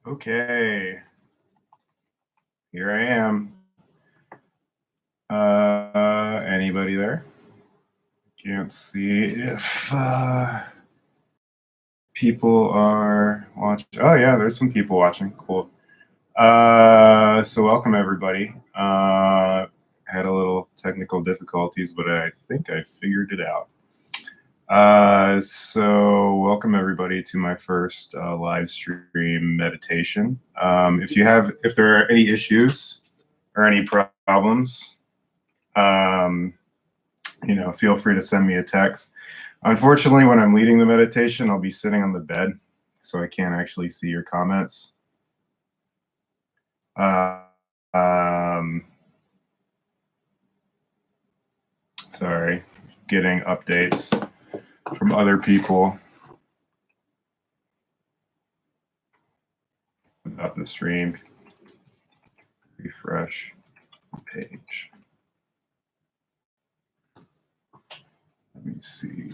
Okay, here I am. Anybody there? Can't see if people are watching. Oh yeah, there's some people watching. Cool. So welcome everybody. Had a little technical difficulties, but I think I figured it out. So welcome everybody to my first live stream meditation. If there are any issues or any problems, feel free to send me a text. Unfortunately, when I'm leading the meditation, I'll be sitting on the bed, so I can't actually see your comments. Sorry, getting updates from other people about the stream. Refresh page. Let me see.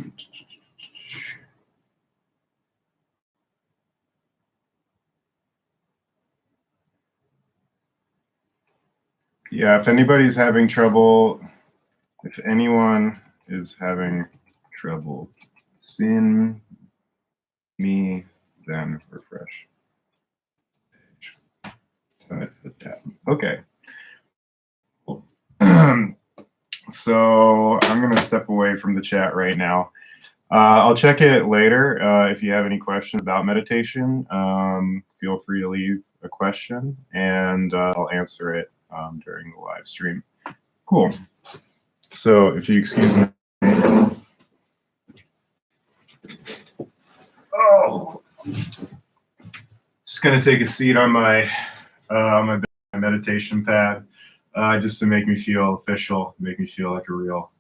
Yeah, if anyone is having trouble seeing me, then refresh page. Send it to the tab. Okay. Cool. So I'm going to step away from the chat right now. I'll check it later. If you have any questions about meditation, feel free to leave a question and I'll answer it during the live stream. Cool. So if you excuse me. Oh, just going to take a seat on my meditation pad just to make me feel official, make me feel like a real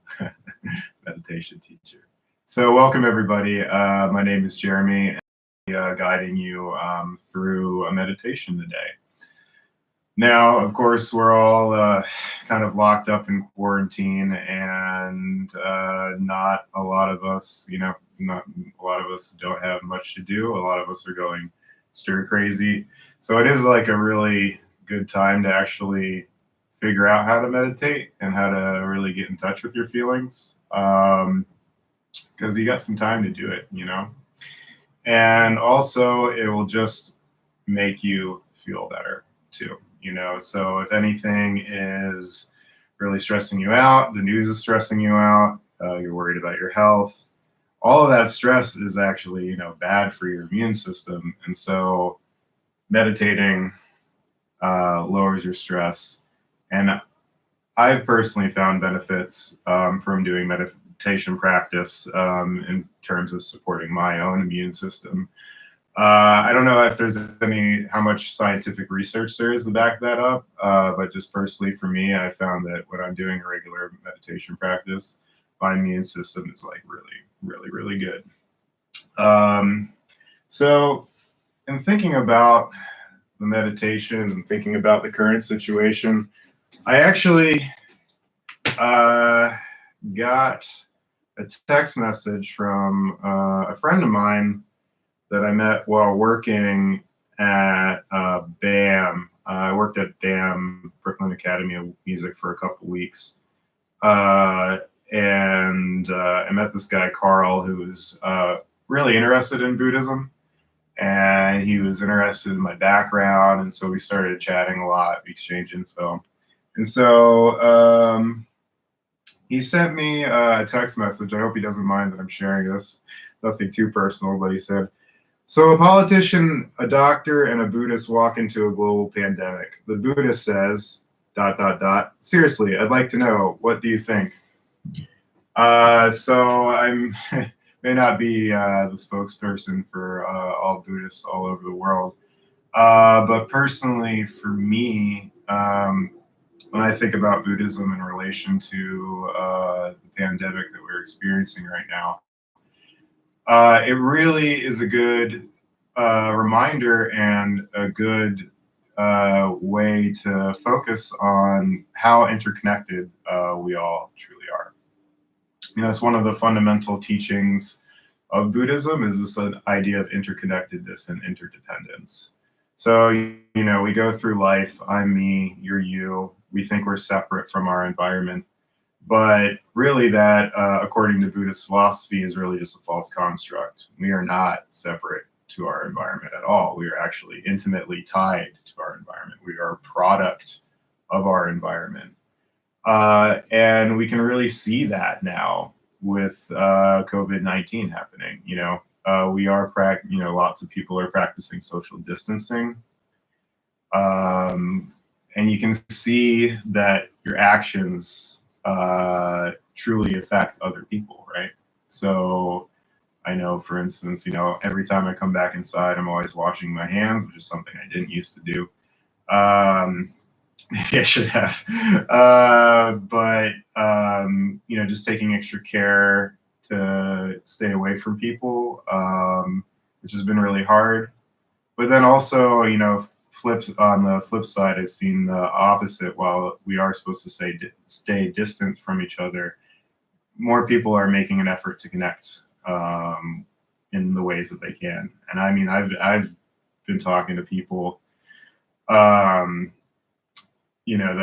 meditation teacher. So welcome everybody. My name is Jeremy, and I'm guiding you through a meditation today. Now, of course, we're all kind of locked up in quarantine, and not a lot of us don't have much to do. A lot of us are going stir crazy. So it is like a really good time to actually figure out how to meditate and how to really get in touch with your feelings. Because you got some time to do it, and also it will just make you feel better too, so if anything is really stressing you out, the news is stressing you out, you're worried about your health, all of that stress is actually bad for your immune system, and so meditating lowers your stress. And I've personally found benefits from doing meditation practice in terms of supporting my own immune system. I don't know if there's how much scientific research there is to back that up, but just personally for me, I found that when I'm doing a regular meditation practice, my immune system is like really, really, really good. So in thinking about the meditation and thinking about the current situation, I actually got a text message from a friend of mine that I met while working at BAM. I worked at BAM, Brooklyn Academy of Music, for a couple weeks. And I met this guy, Carl, who was really interested in Buddhism. And he was interested in my background. And so we started chatting a lot, exchange info. And so he sent me a text message. I hope he doesn't mind that I'm sharing this. Nothing too personal, but he said, "So a politician, a doctor, and a Buddhist walk into a global pandemic. The Buddhist says, ... Seriously, I'd like to know, what do you think?" So I'm may not be the spokesperson for all Buddhists all over the world. But personally, for me, when I think about Buddhism in relation to the pandemic that we're experiencing right now, it really is a good reminder and a good way to focus on how interconnected we all truly are. It's one of the fundamental teachings of Buddhism, is this idea of interconnectedness and interdependence. So, we go through life. I'm me, you're you. We think we're separate from our environment. But really, that, according to Buddhist philosophy, is really just a false construct. We are not separate to our environment at all. We are actually intimately tied to our environment. We are a product of our environment. And we can really see that now with COVID-19 happening. Lots of people are practicing social distancing. And you can see that your actions truly affect other people, right? So I know, for instance, every time I come back inside, I'm always washing my hands, which is something I didn't used to do. Maybe I should have. But just taking extra care to stay away from people, which has been really hard. But then also, flips on the flip side, I've seen the opposite. While we are supposed to stay distant from each other, more people are making an effort to connect in the ways that they can. And I mean, I've been talking to people, that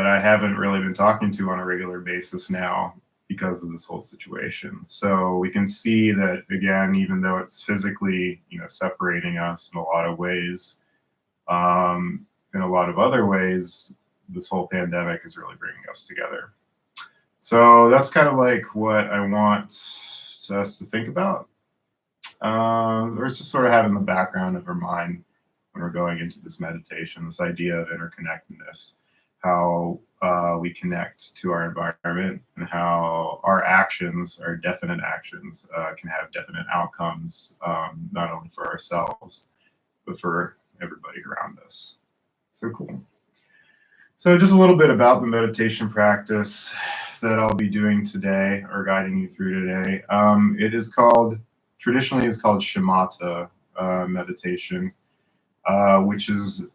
I haven't really been talking to on a regular basis now because of this whole situation. So we can see that, again, even though it's physically, separating us in a lot of ways, in a lot of other ways, this whole pandemic is really bringing us together. So that's kind of like what I want us to think about, or it's just sort of having the background of our mind when we're going into this meditation, this idea of interconnectedness, how we connect to our environment, and how our actions, our definite actions, can have definite outcomes, not only for ourselves, but for everybody around us. So cool. So just a little bit about the meditation practice that I'll be doing today, or guiding you through today. Traditionally it's called shamatha meditation, which is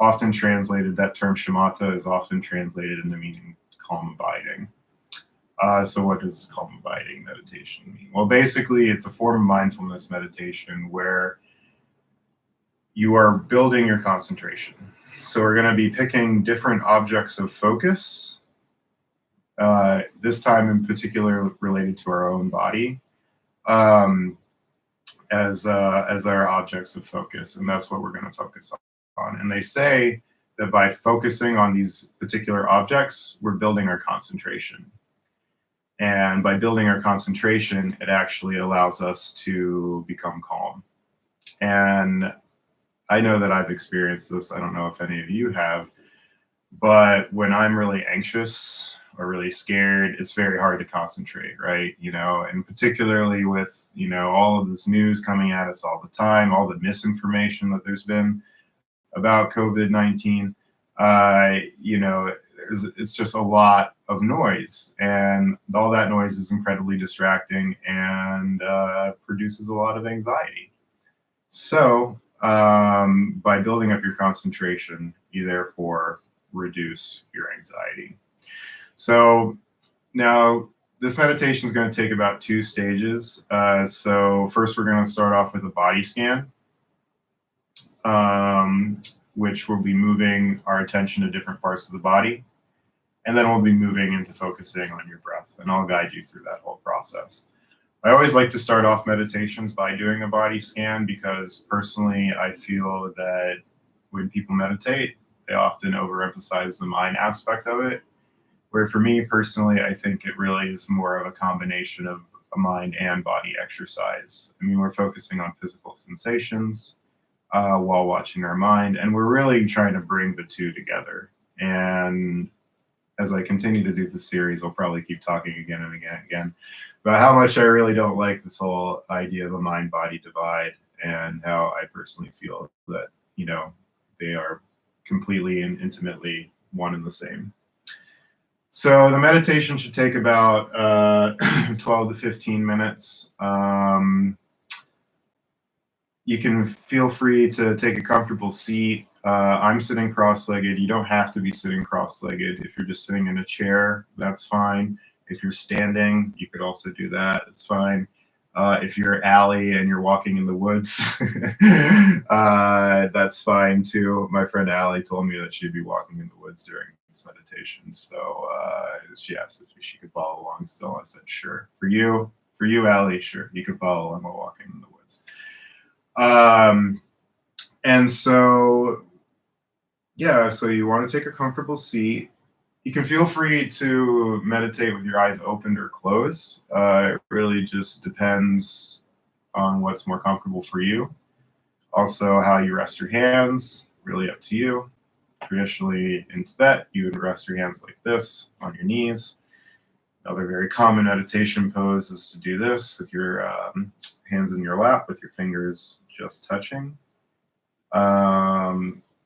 often translated, that term shamatha is often translated into meaning calm abiding. So what does calm abiding meditation mean? Well, basically it's a form of mindfulness meditation where you are building your concentration. So we're going to be picking different objects of focus, this time in particular related to our own body, as our objects of focus, and that's what we're going to focus on. And they say that by focusing on these particular objects, we're building our concentration. And by building our concentration, it actually allows us to become calm. And I know that I've experienced this. I don't know if any of you have, but when I'm really anxious or really scared, it's very hard to concentrate, right? And particularly with, all of this news coming at us all the time, all the misinformation that there's been about COVID-19, it's just a lot of noise, and all that noise is incredibly distracting and produces a lot of anxiety. So by building up your concentration, you therefore reduce your anxiety. So now this meditation is going to take about 2 stages. So first we're going to start off with a body scan, which will be moving our attention to different parts of the body. And then we'll be moving into focusing on your breath, and I'll guide you through that whole process. I always like to start off meditations by doing a body scan, because personally I feel that when people meditate, they often overemphasize the mind aspect of it. Where for me personally, I think it really is more of a combination of a mind and body exercise. I mean, we're focusing on physical sensations while watching our mind, and we're really trying to bring the two together. And as I continue to do the series, I'll probably keep talking again and again about how much I really don't like this whole idea of a mind-body divide, and how I personally feel that, they are completely and intimately one and the same. So the meditation should take about 12 to 15 minutes. You can feel free to take a comfortable seat. I'm sitting cross-legged. You don't have to be sitting cross-legged. If you're just sitting in a chair, that's fine. If you're standing, you could also do that. It's fine. If you're Allie and you're walking in the woods, that's fine too. My friend Allie told me that she'd be walking in the woods during this meditation, so she asked if she could follow along still. I said, sure. For you, Allie, sure, you can follow along while walking in the woods. And so, yeah, so you want to take a comfortable seat. You can feel free to meditate with your eyes opened or closed. It really just depends on what's more comfortable for you. Also, how you rest your hands, really up to you. Traditionally in Tibet, you would rest your hands like this on your knees. Another very common meditation pose is to do this with your hands in your lap, with your fingers just touching.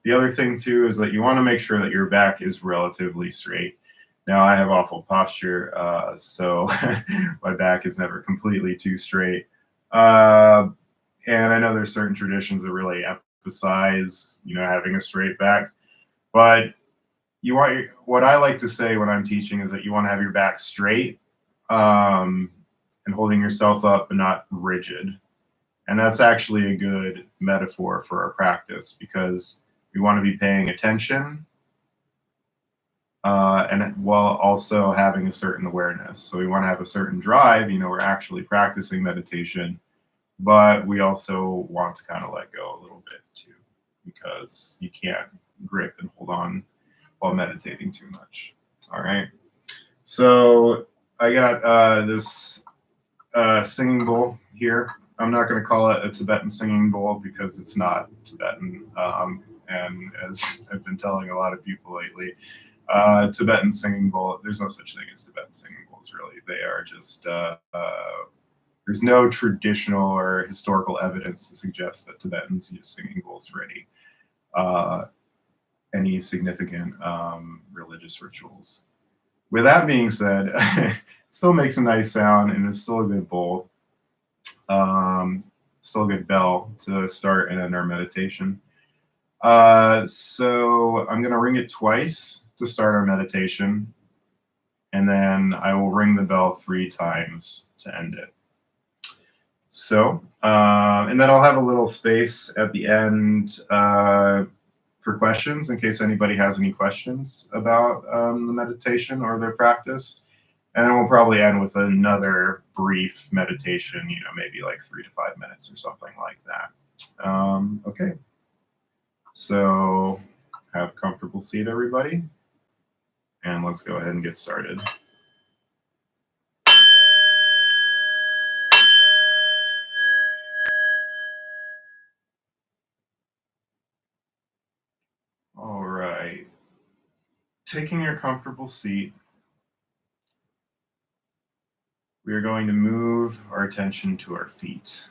The other thing too is that you want to make sure that your back is relatively straight. Now I have awful posture, so my back is never completely too straight. And I know there's certain traditions that really emphasize, having a straight back. But what I like to say when I'm teaching is that you want to have your back straight and holding yourself up but not rigid. And that's actually a good metaphor for our practice because we want to be paying attention and while also having a certain awareness. So we want to have a certain drive, we're actually practicing meditation, but we also want to kind of let go a little bit too, because you can't grip and hold on while meditating too much. All right. So I got this singing bowl here. I'm not going to call it a Tibetan singing bowl because it's not Tibetan. And as I've been telling a lot of people lately, Tibetan singing bowl, there's no such thing as Tibetan singing bowls, really. They are just, there's no traditional or historical evidence to suggest that Tibetans use singing bowls for any significant religious rituals. With that being said, it still makes a nice sound and it's still a good bowl. Still a good bell to start and end our meditation. So I'm going to ring it twice to start our meditation, and then I will ring the bell 3 times to end it. So, and then I'll have a little space at the end for questions in case anybody has any questions about the meditation or their practice. And then we'll probably end with another brief meditation, maybe like 3 to 5 minutes or something like that. Okay. So have a comfortable seat, everybody. And let's go ahead and get started. All right. Taking your comfortable seat, we are going to move our attention to our feet.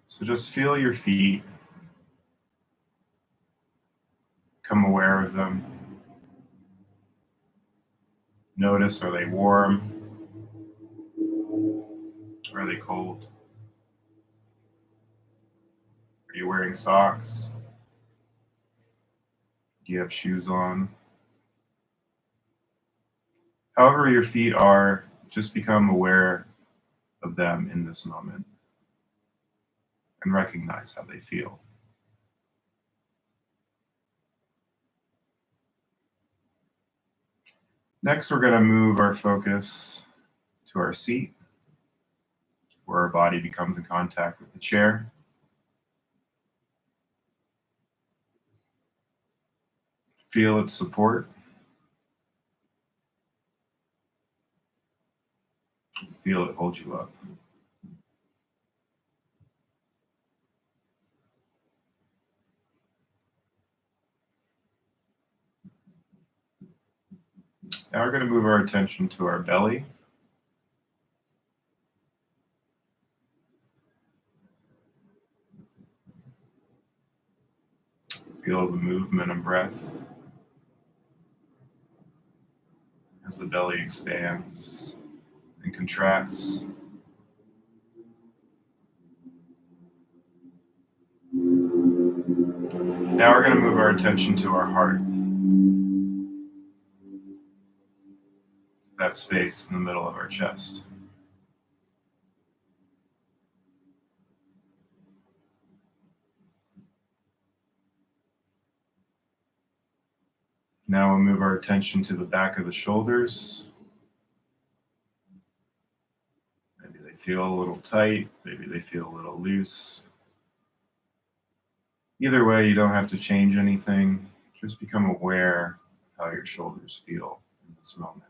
So just feel your feet. Become aware of them. Notice, are they warm? Are they cold? Are you wearing socks? Do you have shoes on? However your feet are, just become aware of them in this moment and recognize how they feel. Next, we're going to move our focus to our seat, where our body becomes in contact with the chair. Feel its support. Feel it hold you up. Now we're going to move our attention to our belly. Feel the movement of breath as the belly expands and contracts. Now we're going to move our attention to our heart. that space in the middle of our chest. Now we'll move our attention to the back of the shoulders. Maybe they feel a little tight, maybe they feel a little loose. Either way, you don't have to change anything. Just become aware of how your shoulders feel in this moment.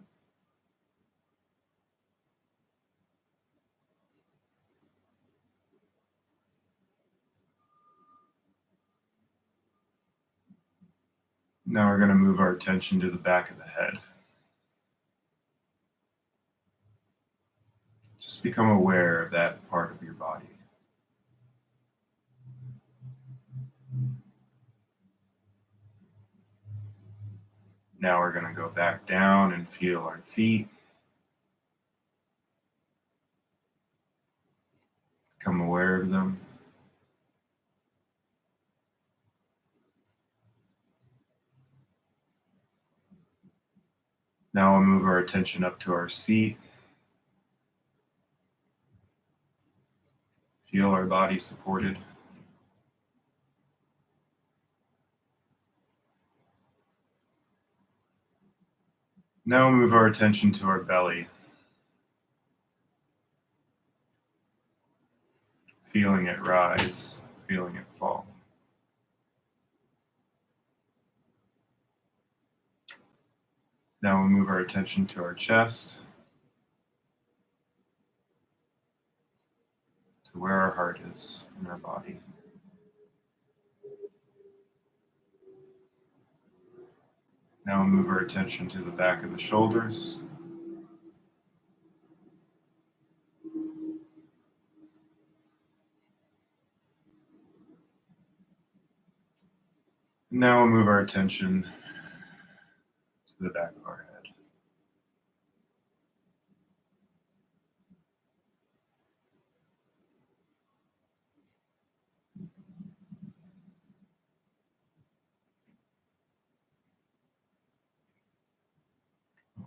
Now we're going to move our attention to the back of the head. Just become aware of that part of your body. Now we're going to go back down and feel our feet. Become aware of them. Now we'll move our attention up to our seat. Feel our body supported. Now we'll move our attention to our belly. Feeling it rise, feeling it fall. Now we'll move our attention to our chest, to where our heart is in our body. Now we'll move our attention to the back of the shoulders. Now we'll move our attention to the back of our head.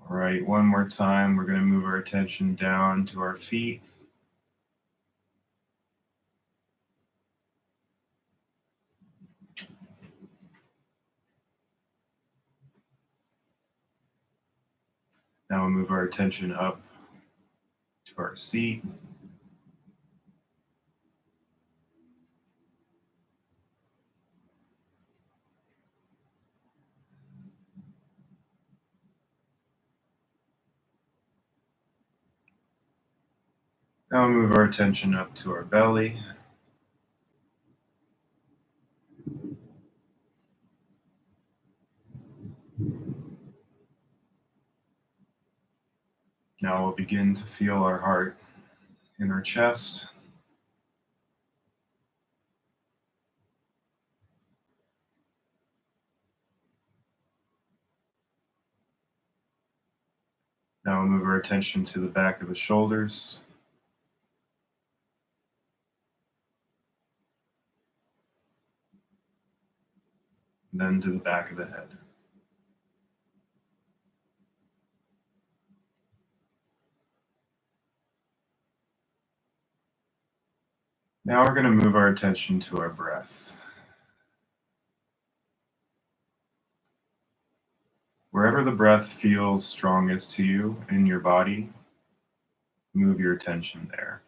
All right, one more time, we're going to move our attention down to our feet. Now we'll move our attention up to our seat. Now we'll move our attention up to our belly. Now we'll begin to feel our heart in our chest. Now we'll move our attention to the back of the shoulders. And then to the back of the head. Now we're going to move our attention to our breath. Wherever the breath feels strongest to you in your body, move your attention there.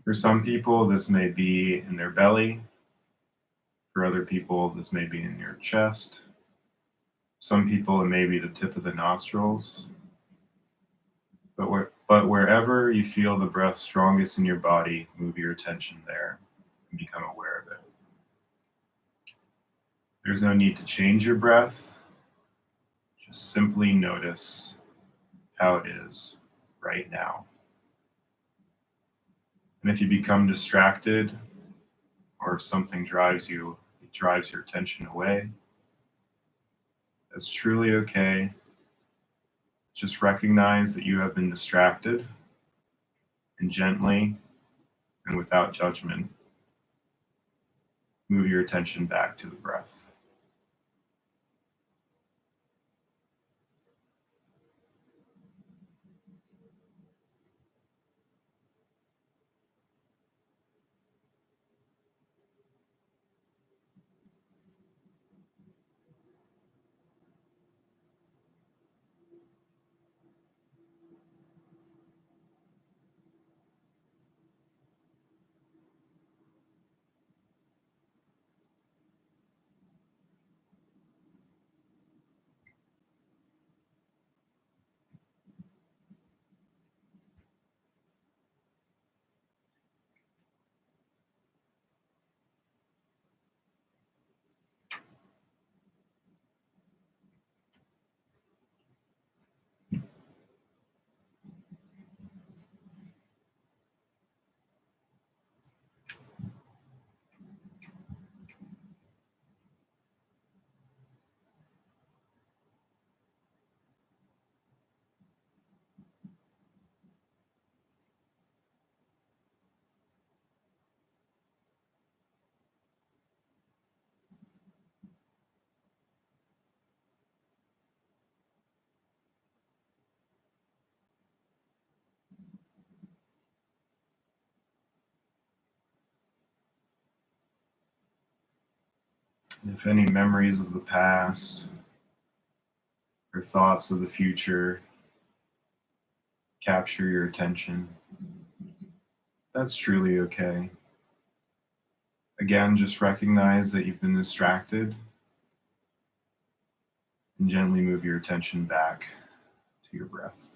For some people, this may be in their belly. For other people, this may be in your chest. Some people, it may be the tip of the nostrils. But wherever you feel the breath strongest in your body, move your attention there and become aware of it. There's no need to change your breath. Just simply notice how it is right now. And if you become distracted or if something drives your attention away, that's truly okay. Just recognize that you have been distracted and gently and without judgment, move your attention back to the breath. If any memories of the past or thoughts of the future capture your attention, that's truly okay. Again, just recognize that you've been distracted and gently move your attention back to your breath.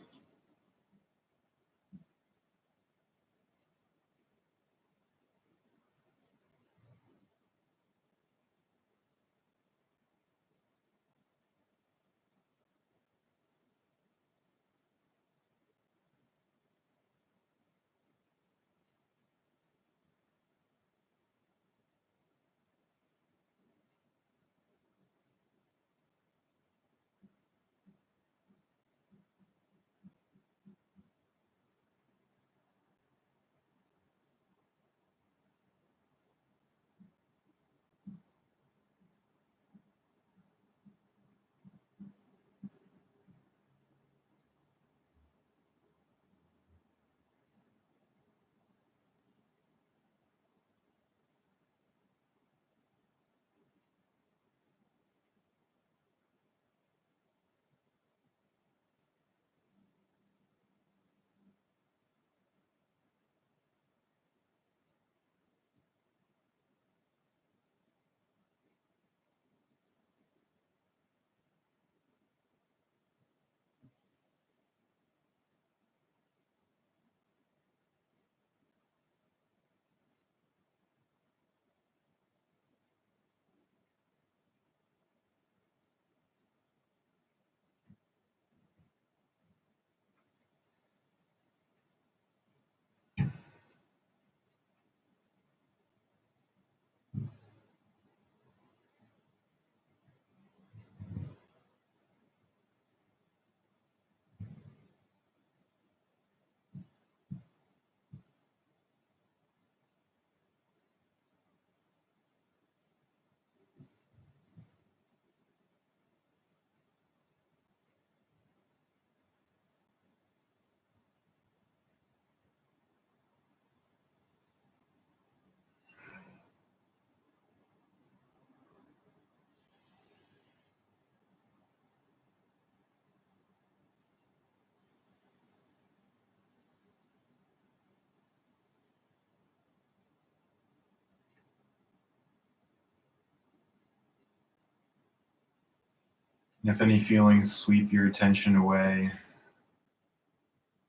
And if any feelings sweep your attention away,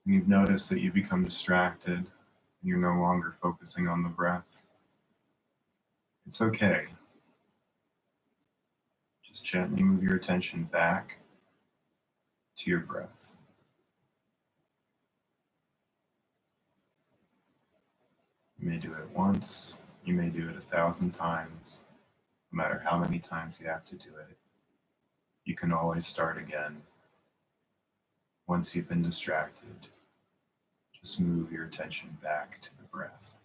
and you've noticed that you become distracted, and you're no longer focusing on the breath, it's okay. Just gently move your attention back to your breath. You may do it once, you may do it 1,000 times. No matter how many times you have to do it, you can always start again. Once you've been distracted, just move your attention back to the breath.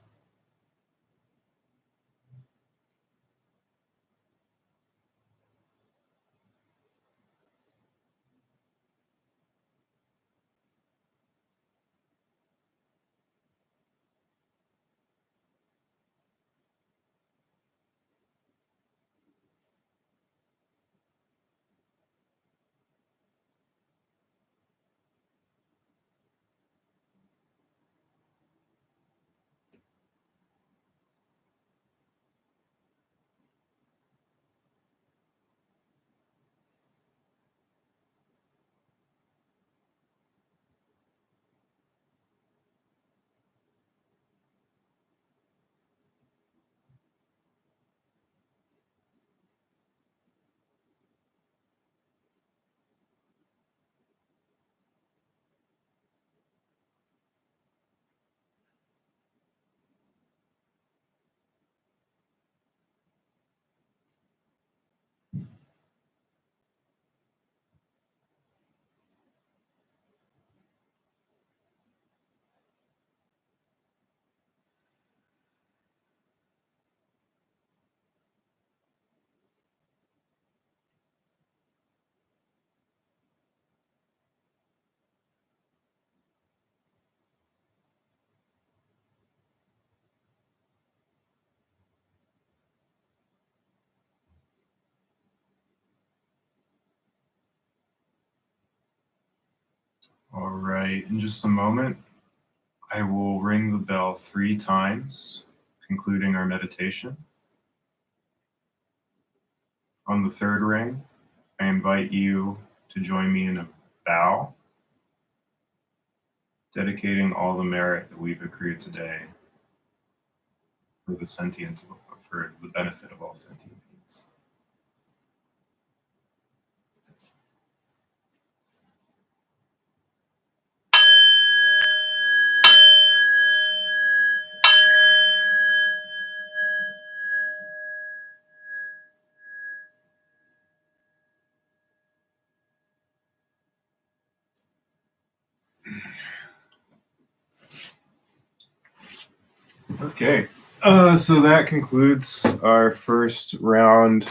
All right, in just a moment, I will ring the bell 3 times, concluding our meditation. On the third ring, I invite you to join me in a bow, dedicating all the merit that we've accrued today for the benefit of all sentient beings. Okay, so that concludes our first round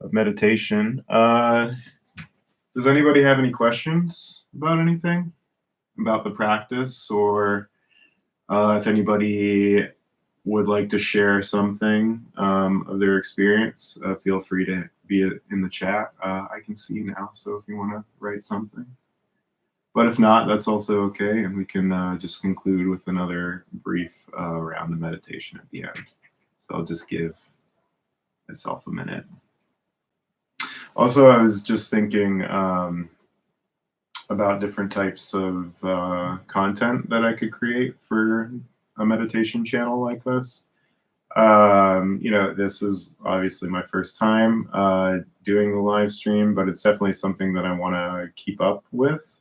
of meditation. Does anybody have any questions about anything, about the practice, or if anybody would like to share something of their experience, feel free to be in the chat. I can see now, so if you want to write something. But if not, that's also okay, and we can just conclude with another brief round of meditation at the end. So I'll just give myself a minute. Also, I was just thinking about different types of content that I could create for a meditation channel like this. This is obviously my first time doing the live stream, but it's definitely something that I want to keep up with.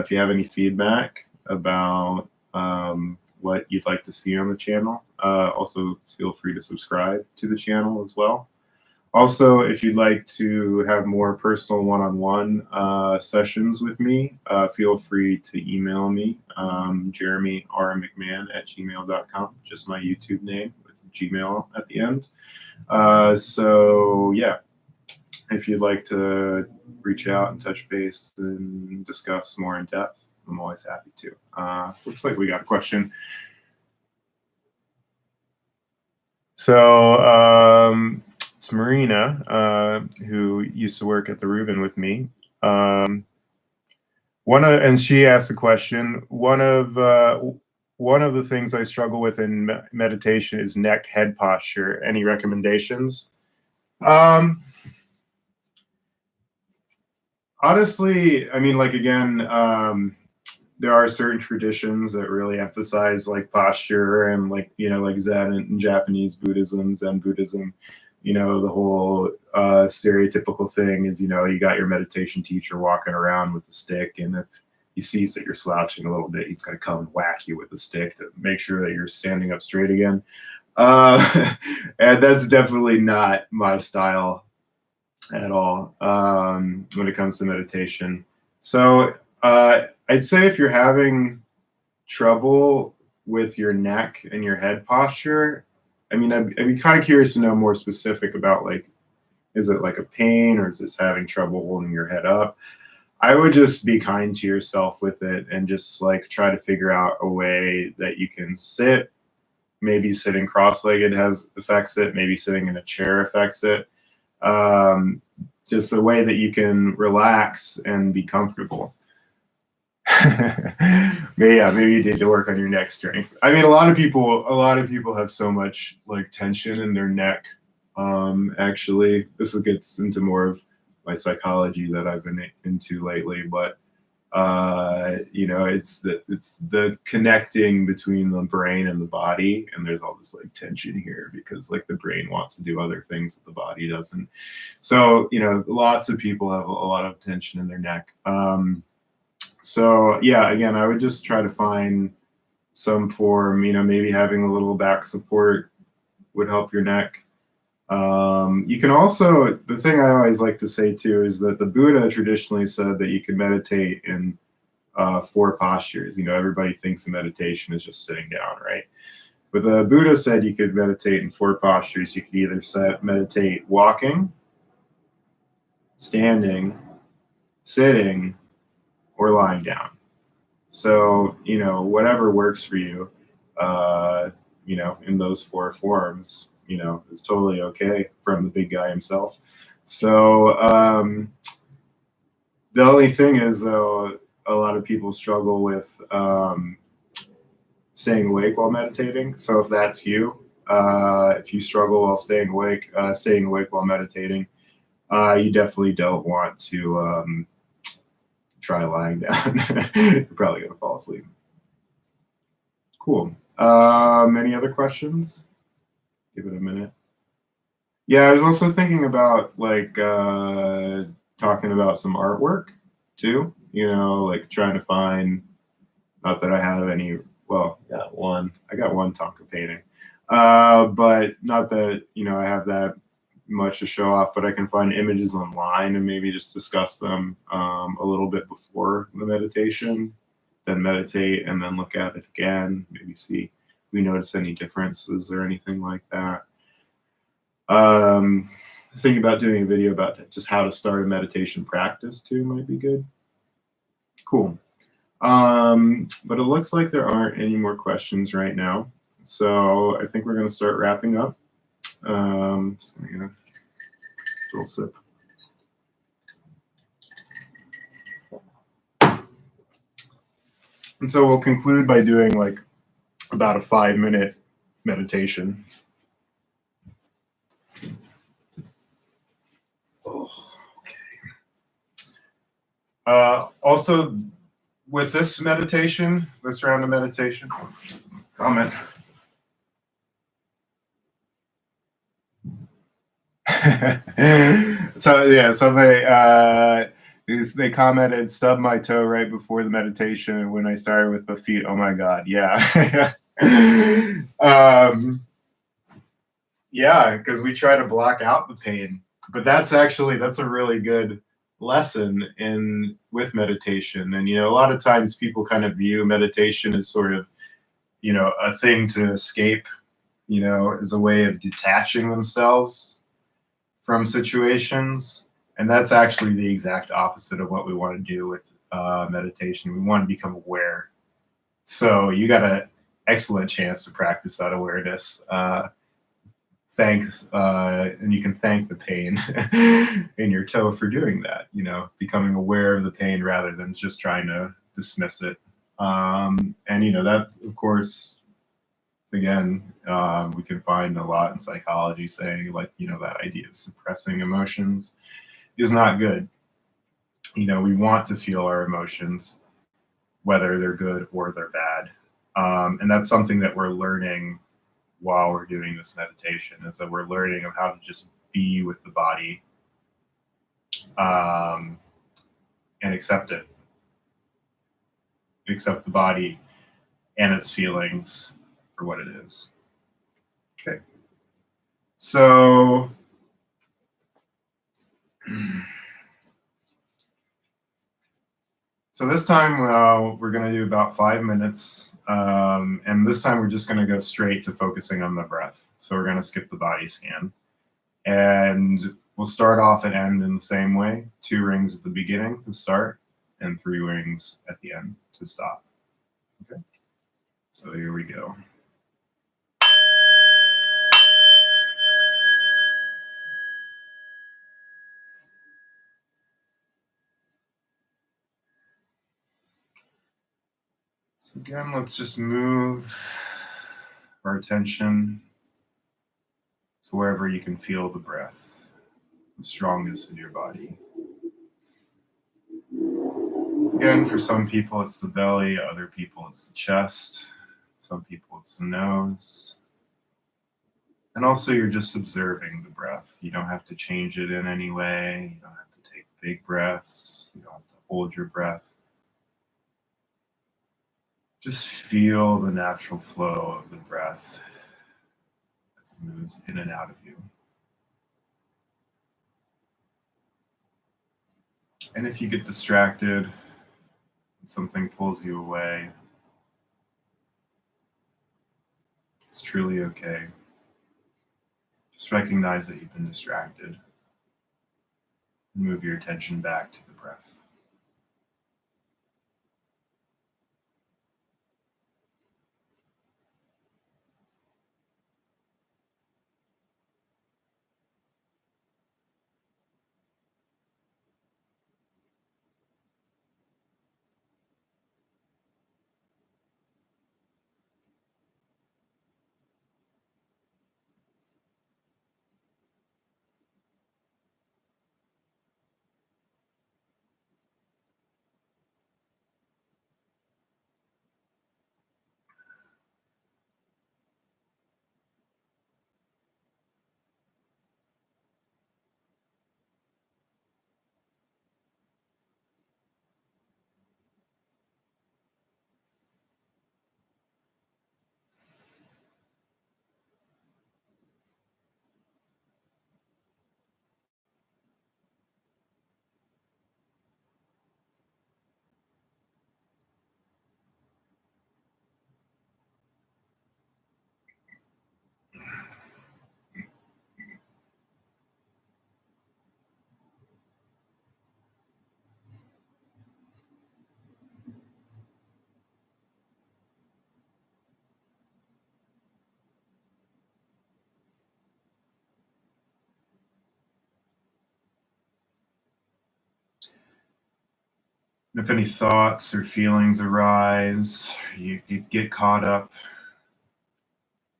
If you have any feedback about what you'd like to see on the channel, also feel free to subscribe to the channel as well. Also, if you'd like to have more personal one-on-one sessions with me, feel free to email me, jeremyrmcmahan@gmail.com, just my YouTube name with Gmail at the end. If you'd like to reach out and touch base and discuss more in depth, I'm always happy to. Looks like we got a question. So it's Marina, who used to work at the Reuben with me. And she asked the question, one of the things I struggle with in meditation is neck head posture. Any recommendations? Honestly, I mean, there are certain traditions that really emphasize like posture and like Zen and Japanese Buddhism, Zen Buddhism. The whole stereotypical thing is, you got your meditation teacher walking around with the stick, and if he sees that you're slouching a little bit, he's going to come and whack you with the stick to make sure that you're standing up straight again. And that's definitely not my style at all when it comes to meditation. So I'd say if you're having trouble with your neck and your head posture, I mean, I'd be kind of curious to know more specific about, like, is it like a pain or is this having trouble holding your head up? I would just be kind to yourself with it and just like try to figure out a way that you can sit. Maybe sitting cross-legged affects it. Maybe sitting in a chair affects it. Just a way that you can relax and be comfortable. Maybe you need to work on your neck strength. I mean, a lot of people have so much like tension in their neck. Actually, this gets into more of my psychology that I've been into lately, but it's the connecting between the brain and the body, and there's all this like tension here because like the brain wants to do other things that the body doesn't. So lots of people have a lot of tension in their neck. So yeah, again, I would just try to find some form, maybe having a little back support would help your neck. You can also, the thing I always like to say too is that the Buddha traditionally said that you can meditate in 4 postures. Everybody thinks of meditation is just sitting down, right? But the Buddha said you could meditate in 4 postures. You could either meditate walking, standing, sitting, or lying down. So, whatever works for you, in those 4 forms, is totally okay from the big guy himself. So, The only thing is, though, a lot of people struggle with staying awake while meditating. So if that's you, if you struggle while staying awake while meditating, you definitely don't want to try lying down. You're probably gonna fall asleep. Cool. Any other questions? Give it a minute. Yeah, I was also thinking about like talking about some artwork too. You know, like trying to find. Not that I have any. Well, got one. I got one Tonka painting, but not that I have that much to show off. But I can find images online and maybe just discuss them a little bit before the meditation, then meditate, and then look at it again. Maybe see if we notice any differences or anything like that. Thinking about doing a video about just how to start a meditation practice too might be good. Cool. But it looks like there aren't any more questions right now. So I think we're going to start wrapping up. Just going to get a little sip. And so we'll conclude by doing like about a 5-minute meditation. Oh, okay. Also, with this meditation, this round of meditation, comment. So yeah, somebody they commented, stub my toe right before the meditation when I started with the feet. Oh my god, yeah. Yeah, because we try to block out the pain, but that's a really good lesson in with meditation. And a lot of times people kind of view meditation as sort of a thing to escape, as a way of detaching themselves from situations. And that's actually the exact opposite of what we want to do with meditation. We want to become aware. So you got an excellent chance to practice that awareness. And you can thank the pain in your toe for doing that, becoming aware of the pain rather than just trying to dismiss it. And that, of course, again, we can find a lot in psychology saying, like, that idea of suppressing emotions is not good. We want to feel our emotions, whether they're good or they're bad. And that's something that we're learning while we're doing this meditation, is that we're learning of how to just be with the body and accept it, accept the body and its feelings for what it is. Okay. So this time we're going to do about 5 minutes. And this time we're just going to go straight to focusing on the breath. So we're going to skip the body scan. And we'll start off and end in the same way. 2 rings at the beginning to start and 3 rings at the end to stop. Okay. So here we go. So again, let's just move our attention to wherever you can feel the breath, the strongest in your body. Again, for some people it's the belly, other people it's the chest, some people it's the nose. And also you're just observing the breath. You don't have to change it in any way. You don't have to take big breaths. You don't have to hold your breath. Just feel the natural flow of the breath as it moves in and out of you. And if you get distracted, something pulls you away, it's truly okay. Just recognize that you've been distracted and move your attention back to the breath. If any thoughts or feelings arise, you get caught up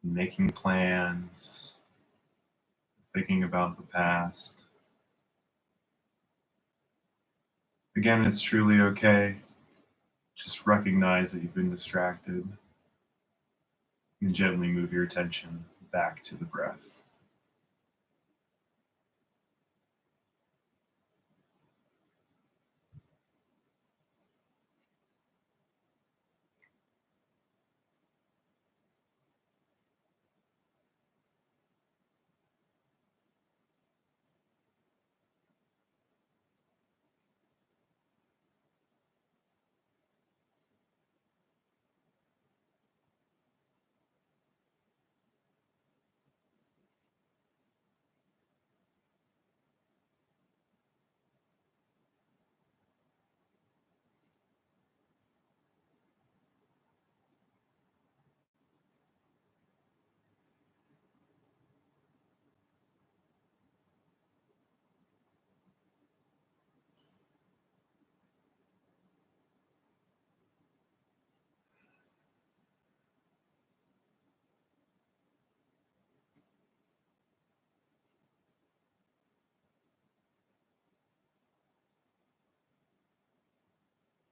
in making plans, thinking about the past. Again, it's truly okay. Just recognize that you've been distracted and gently move your attention back to the breath.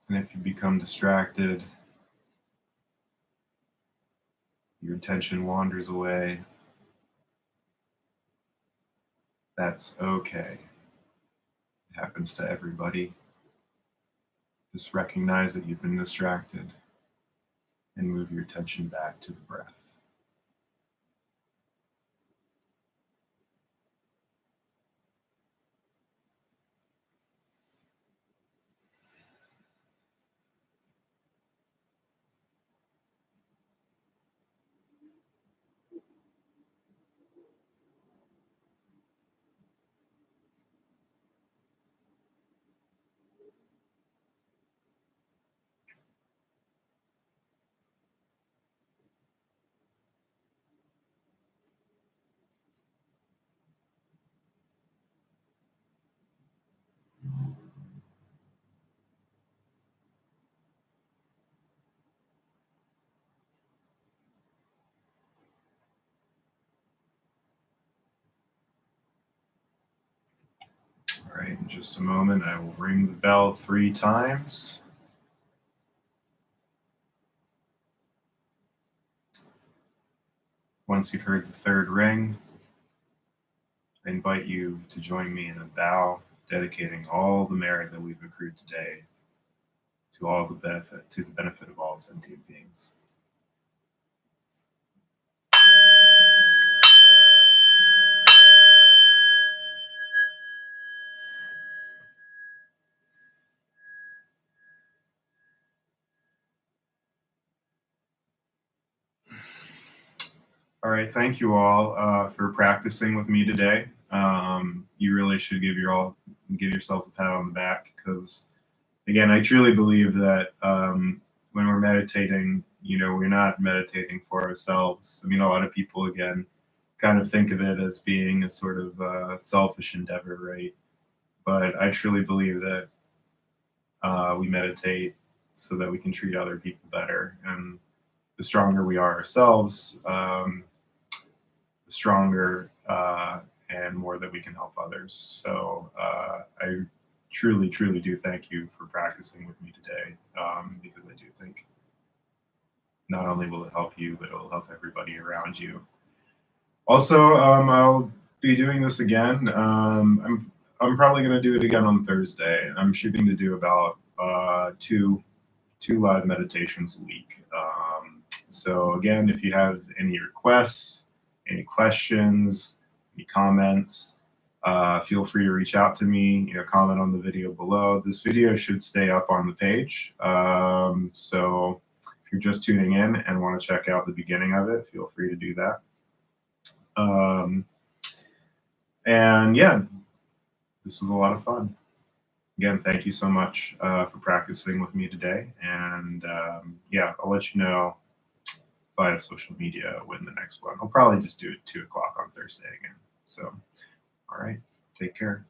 And if you become distracted, your attention wanders away, that's okay. It happens to everybody. Just recognize that you've been distracted and move your attention back to the breath. All right, in just a moment, I will ring the bell 3 times. Once you've heard the third ring, I invite you to join me in a bow, dedicating all the merit that we've accrued today to the benefit of all sentient beings. All right, thank you all for practicing with me today. You really should give yourselves a pat on the back because, again, I truly believe that when we're meditating, we're not meditating for ourselves. I mean, a lot of people, again, kind of think of it as being a sort of selfish endeavor, right? But I truly believe that we meditate so that we can treat other people better, and the stronger we are ourselves, the stronger and more that we can help others. So I truly, truly do thank you for practicing with me today, because I do think not only will it help you, but it will help everybody around you. Also, I'll be doing this again. I'm probably going to do it again on Thursday. I'm shooting to do about two live meditations a week. So again, if you have any requests, any questions, any comments, feel free to reach out to me. Comment on the video below. This video should stay up on the page. So if you're just tuning in and want to check out the beginning of it, feel free to do that. And yeah, this was a lot of fun. Again, thank you so much for practicing with me today. And yeah, I'll let you know via social media when the next one. I'll probably just do it 2 o'clock on Thursday again. So, all right, take care.